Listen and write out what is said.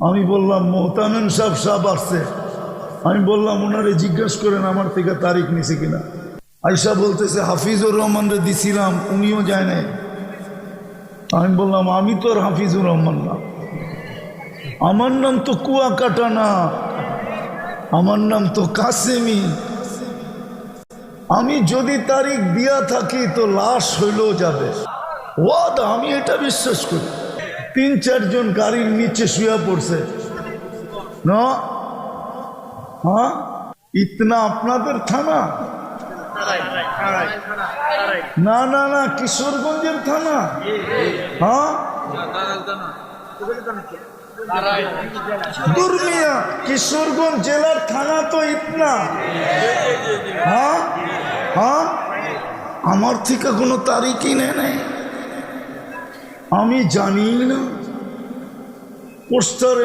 আমি বললাম মোহতামিম সাহেব আসছে। আমি বললাম ওনারে জিজ্ঞেস করেন আমার থেকে তারিখ নিছে কিনা। আয়সা বলতেছে হাফিজুর রহমান রে দিছিলাম, উনিও যায় নাই। আমি বললাম আমি তো আর হাফিজুর রহমান না, আমার নাম তো কুয়াকাটা না, আমার নাম তো কাসেমি। আমি যদি তারিখ দিয়া থাকি তো লাশ হইলেও যাবে, ওয়াদা, আমি এটা বিশ্বাস করি। 3-4 জন গাড়ির নিচে শুয়ে পড়ছে না। হ্যাঁ, ইতনা আপনাদের থানা? না না না, কিশোরগঞ্জের থানা। হ্যাঁ, দুর্মিয়া কিশোরগঞ্জ জেলার থানা তো ইতনা। হ্যাঁ হ্যাঁ, আমার থেকে কোনো তারিখই নেই, আমি জানি না। পোস্টারে